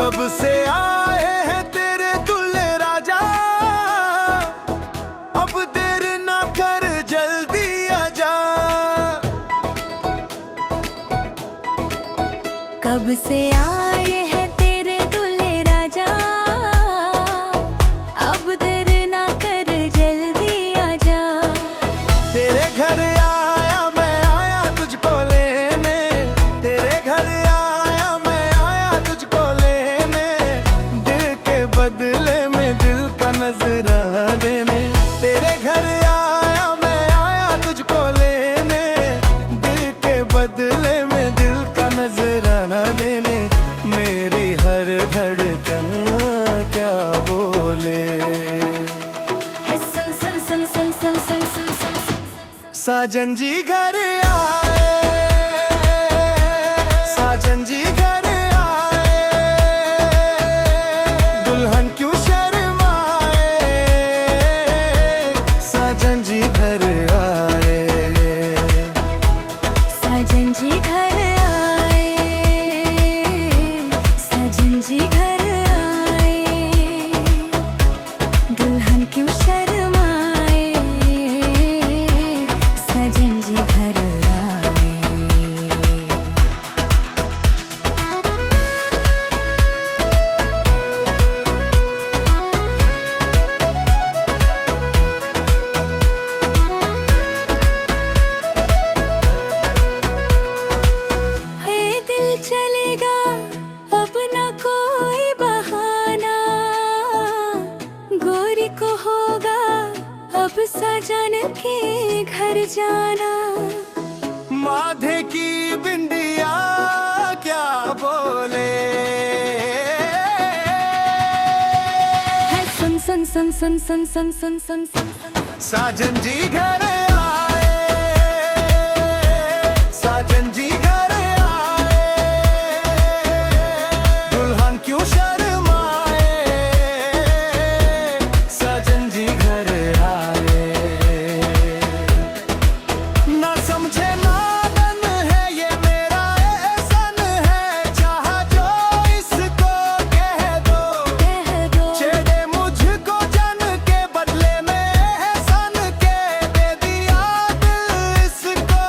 कब से आए हैं तेरे दुल्हे राजा, अब देर ना कर जल्दी आजा। कब से आए हैं तेरे दूल्हे राजा, अब देर ना कर जल्दी आजा। तेरे घर आया मैं आया तुझको लेने, तेरे घर आया मैं आया तुझको लेने, दिल के बदले में दिल का नजराना देने। तेरे घर आया मैं आया तुझको लेने, दिल के बदले में दिल का नजराना देने। मेरी हर धड़कन क्या बोले, सुन सुन सुन सुन सुन सुन सुन सुन। साजन जी घर आए, साजन जी घर आए, दुल्हन क्यों शर्माए, साजन जी घर आए, साजन जी घर आए, साजन जी घर आए, दुल्हन क्यों शर्माए, साजन जी घर आए। हे दिल चलेगा अब ना कोई बहाना, गोरी को होगा अब सजन के घर जाना। माधे की बिंदिया क्या बोले, है सुन सुन सुन सुन सुन सुन सुन सुन सुन। साजन जी घर आए, साजन जी घर आए, दुल्हन क्यों शर्माए, साजन जी घर आए। ना समझे नादन है ये मेरा एहसान है, चाहा जो इसको कह दो, कह दो छेड़े मुझको जन के बदले में एहसान के, दे दिया दिल इसको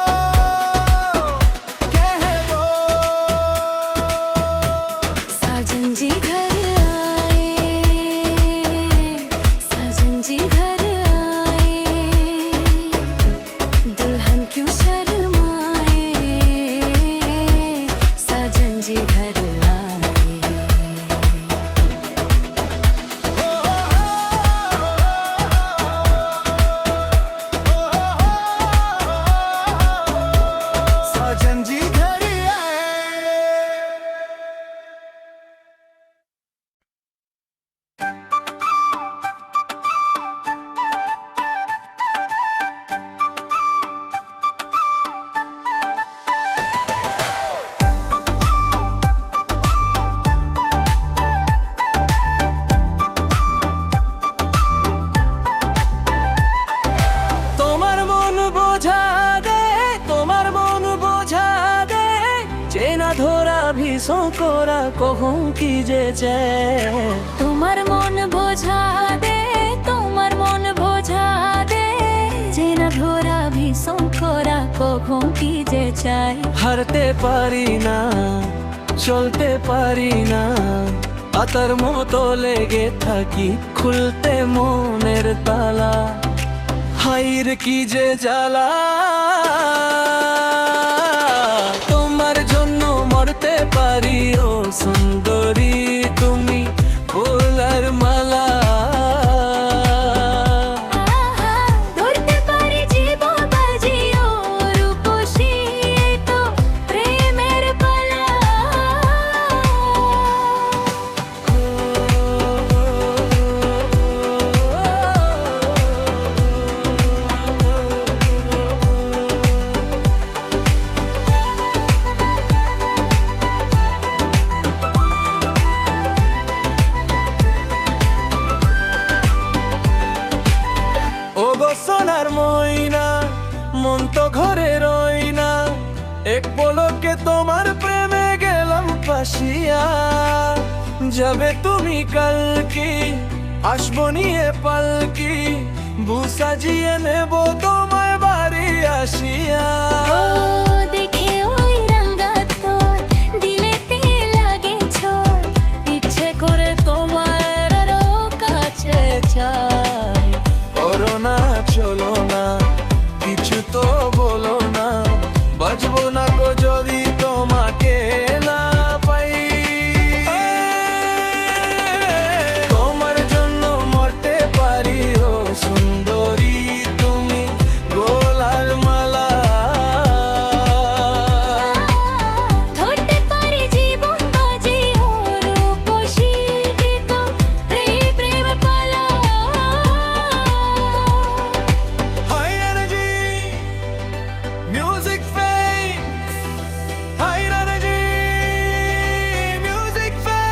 कह दो। साजन जी घर आए, साजन जी घर आए, दुल्हन क्यों शर्माए, साजन जी घर आए। साजन जी घर आए। তোমার মন বোঝা দে, তোমার মন বোঝা দে, চেনা ধরা ভীষণ করা কখন কি যে চায়। তোমার মন বোঝা দে, তোমার মন বোঝা দে, চেনা ধরা ভীষণ করা কখন কি যে চাই। হারতে পারি না, চলতে পারি না, আতার মতো লেগে থাকি খুলতে মনের তালা। হাইর কি যে জ্বালা, তোমার জন্য মরতে পারি ও সুন্দরী তুমি ফুলার মালা। আহা, ধরতে পারি জীবন বাজিও রূপসী, এই তো প্রেমের পালা। সোনার ময়না মন তো ঘরে রই না, এক পলকে তোমার প্রেমে গেলাম ফাঁসিয়া। যাবে তুমি কালকে, আসবো নিয়ে পালকি, বুসাজিয়ে নেব তোমায় বাড়ি আসিয়া। ও দেখে ওই রাঙা তোর দিলেতে লাগে ছোঁয়, ইচ্ছে করে তোমার আরো কাছে চাই। করো না চলো না, কিছু তো বলো না, বাজবো না গো যদি তোমাকে না পাই। তোমার জন্য মরতে পারি ও সুন্দরী, তুমি গোলার মালা। ধরতে পারি জীবন বাজি ও রূপসী গীত, এই প্রেম পালা। High energy, music fame. High energy, music fame.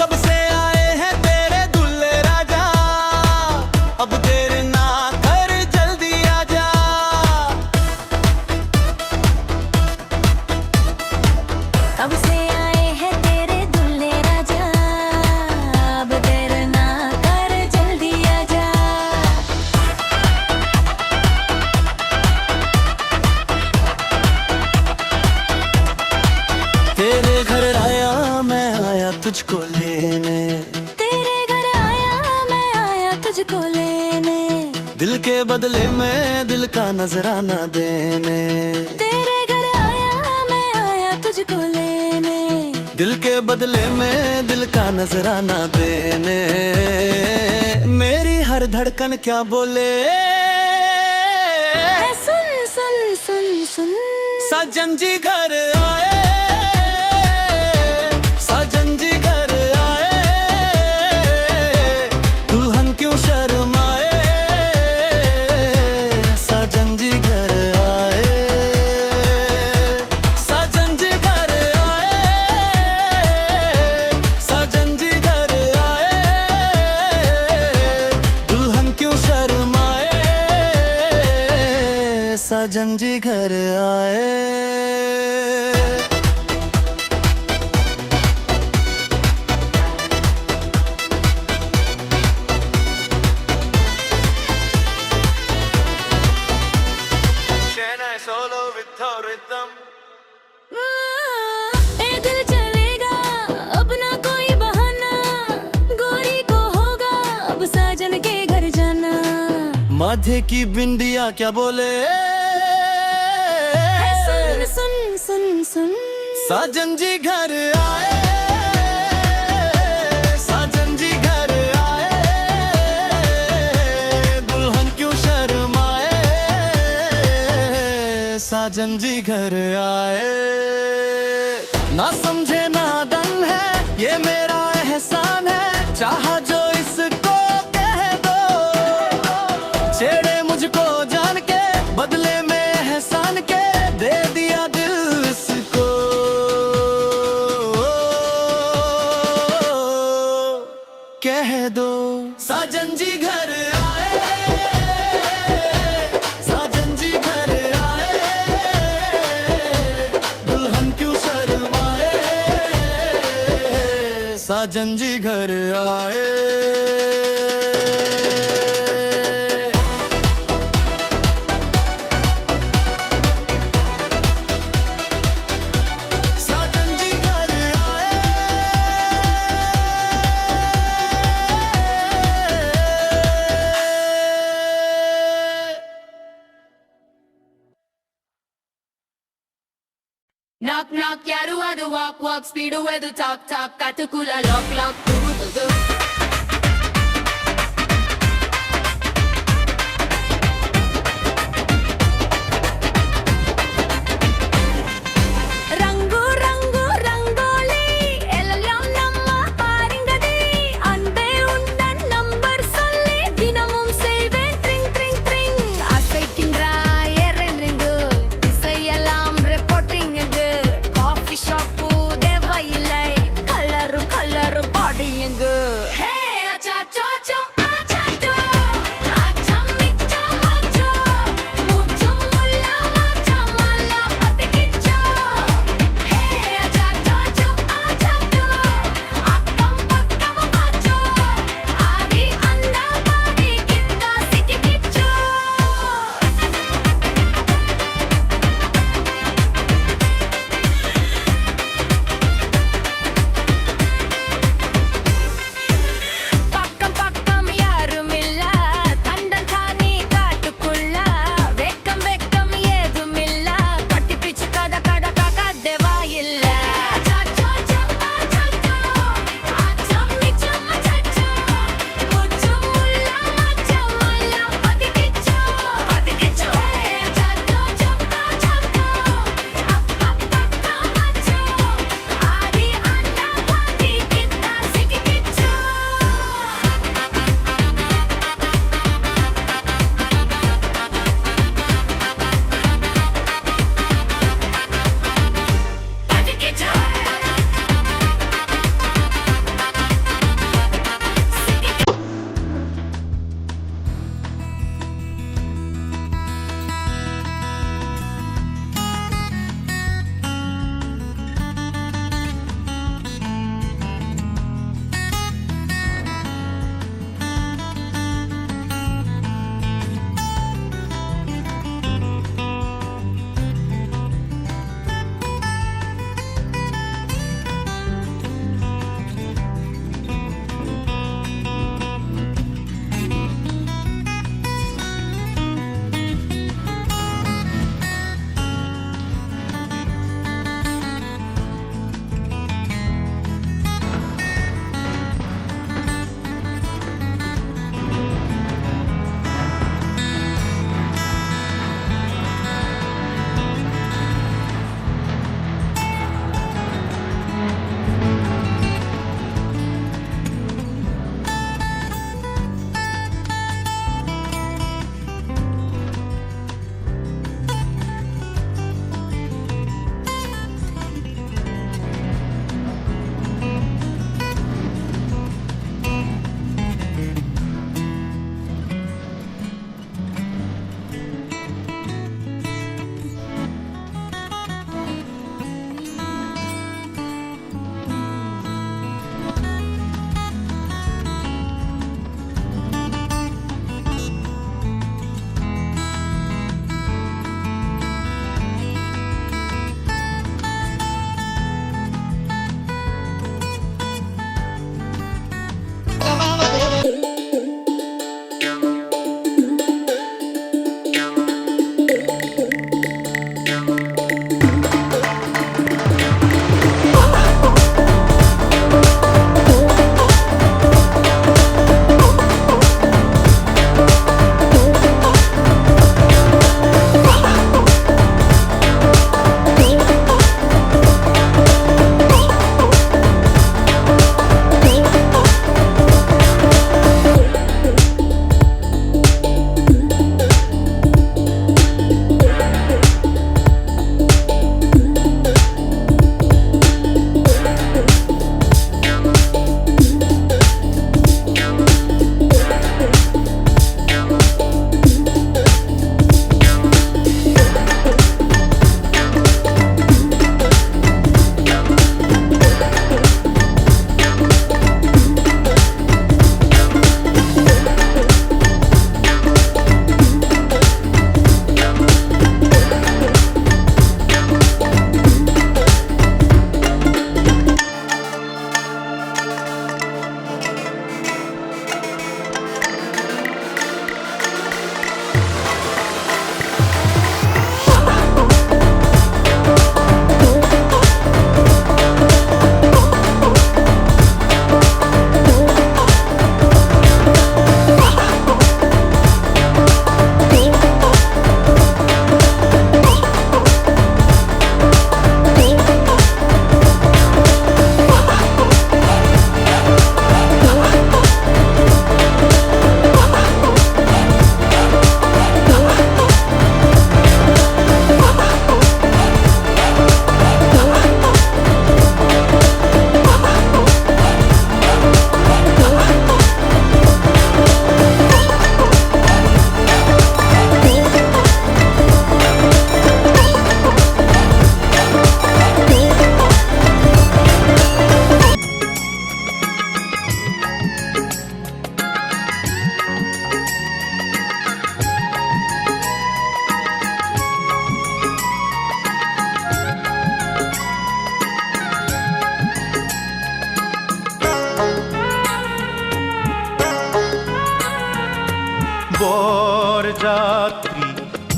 कब से आए हैं तेरे दुल्हे राजा, अब देर ना कर जल्दी आजा। कब से आए हैं तेरे दुल्हे राजा, अब देर ना कर जल्दी आजा। तेरे घर आया मैं आया तुझको लेने, तेरे घर आया मैं आया तुझको लेने, दिल के बदले में दिल का नजराना देने। तेरे घर आया मैं आया तुझको लेने, दिल के बदले में दिल का नजराना देने। मेरी हर धड़कन क्या बोले, सुन सुन सुन सुन। साजन जी घर आए, साजन जी घर आए, दुल्हन क्यों शर्माए, साजन जी घर आए, साजन जी घर आए, साजन जी घर आए, दुल्हन क्यों शर्माए, साजन जी घर आए। Solo with the rhythm. ए दिल चलेगा अब ना कोई बहाना, गोरी को होगा अब साजन के घर जाना। माथे की बिंदिया क्या बोले, सुन सुन सुन सुन। साजन जी घर आए, साजन जी घर आए, दुल्हन क्यों शर्माए, साजन जी घर आए। ना समझे नादान है ये मेरा एहसान है, चाहा जो इसको कह दो, छेड़े मुझको जान के बदले में एहसान के दे दिया दिल इसको। कह दो साजन जी घर आए, साजन जी घर आए, दुल्हन क्यों शर्माए, साजन जी घर आए। Knock knock yaru adu walk walk speed wedu talk talk katukula lock lock do do do రంగు రంగు రంగోలి எல்லாம் நம்ம பாருங்கடி அன்பே உந்தன் நம்பர் சொல்லி தினமும் செய்வேன் ட்ரிங் ட்ரிங் ட்ரிங் அசைக்கின்றாய் எரங்கு திசையெல்லாம் ரிப்போர்ட்டிங்கு காஃபி ஷாப்பு தேவையில்லை கலரு கலரு பாடியுங்கு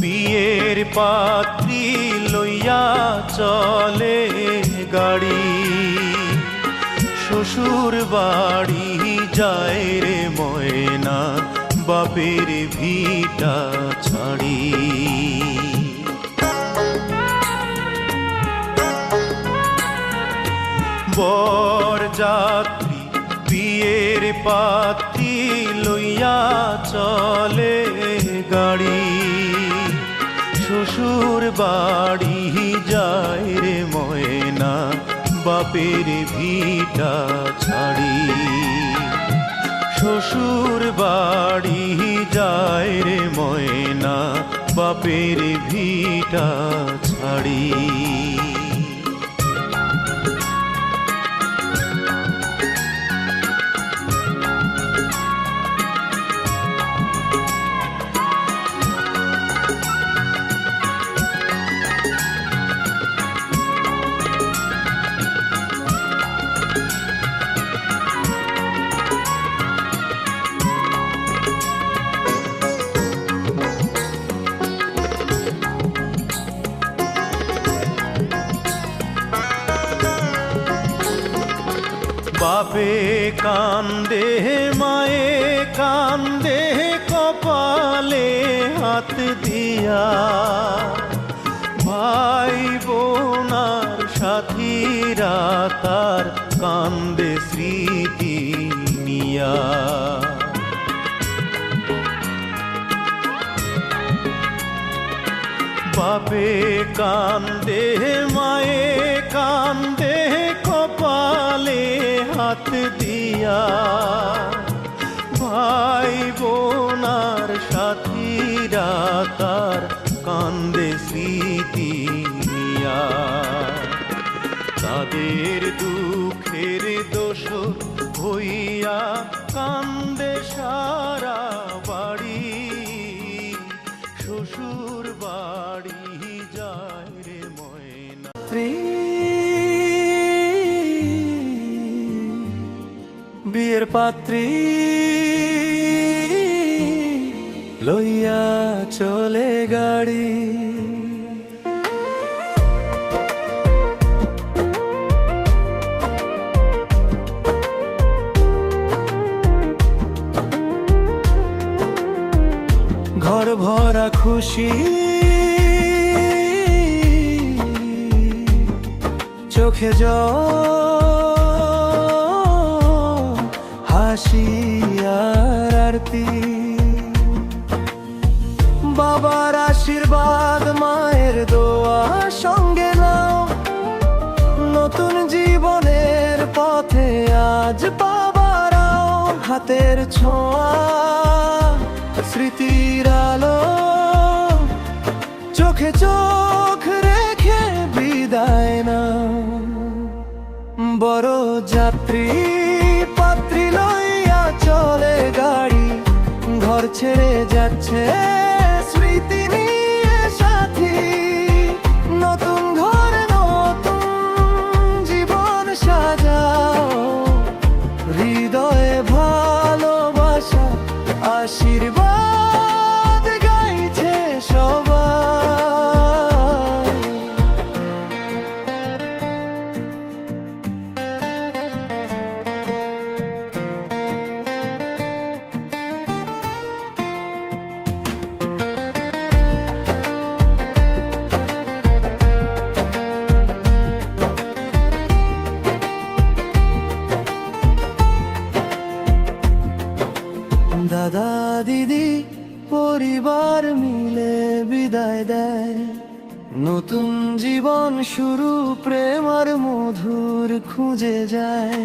বিয়ের পাত্রী লইয়া চলে গাড়ি, শ্বশুর বাড়ি যায় রে ময়না বাপের ভিটা ছাড়ি। বরযাত্রী বিয়ের পাত্রী লইয়া চলে গাড়ি, শ্বশুর বাড়ি যায় রে ময়না বাপের ভিটা ছাড়ি। শ্বশুর বাড়ি যায় রে ময়না বাপের ভিটা ছাড়ি। বাপে কান্দে মায়ে কান্দে কপালে হাত দিয়া, ভাই বোনার সাথীরা তার কান্দে স্মৃতি নিয়া। বাপে কান্দে মায়ে কান্দে কপালে হাত দিয়া, ভাই বোনার সাথীরা তার কান্দে স্মৃতি নিয়া। তাদের দুঃখের দোষ হইয়া কান্দে সারা বাড়ি, শ্বশুর বাড়ি যায় রে ময়না। বিয়ের পাত্রী লইয়া চলে গাড়ি, ঘর ভরা খুশি চোখে জল হাসি আর আরতি। বাবার আশীর্বাদ মায়ের দোয়া সঙ্গে নাও, নতুন জীবনের পথে আজ পাবারাও। হাতের ছোঁয়া স্মৃতির আলো, চোখে চোখ রেখে বিদায় না। বড় যাত্রী পাত্রী লইয়া চলে গাড়ি, ঘর ছেড়ে যাচ্ছে স্মৃতি নিয়ে সাথী। নতুন ঘর নতুন জীবন সাজাও, হৃদয়ে ভালোবাসা আশীর্বাদ গাইছে সবাই। দাদা দিদি পরিবার মিলে বিদায় দেয়, নতুন জীবন শুরু প্রেম আর মধুর খুঁজে যায়।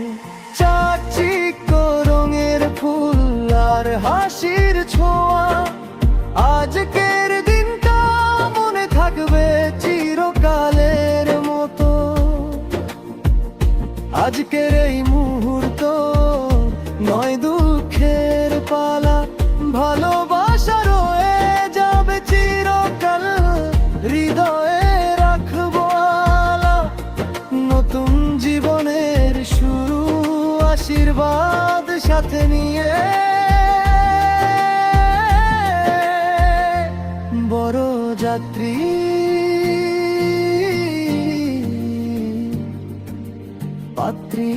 চাকচিক্য রঙের ফুল আর হাসির ছোঁয়া, আজকের দিনটা মনে থাকবে চিরকালের মতো। আজকের এই মুহূর্ত নয় দুঃখের পালা, ভালোবাসা রয়ে যাবে চিরকাল, হৃদয়ে রাখবো আলা। নতুন জীবনের শুরু আশীর্বাদ সাথে নিয়ে, বড় যাত্রী পাত্রী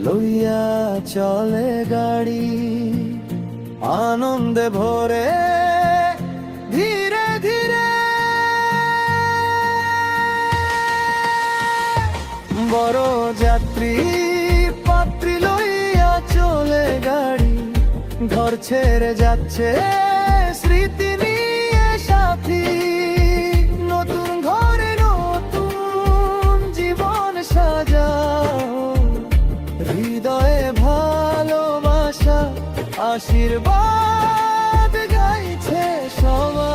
লইয়া চলে গাড়ি আনন্দে ভরে ধীরে ধীরে বড় যাত্রী পাত্রী লইয়া চলে গাড়ি ঘর ছেড়ে যাচ্ছে স্মৃতি নিয়ে সাথী নতুন ঘরে নতুন জীবন সাজাও হৃদয়ে ভালোবাসা আশীর্বাদ গাইছে সবাই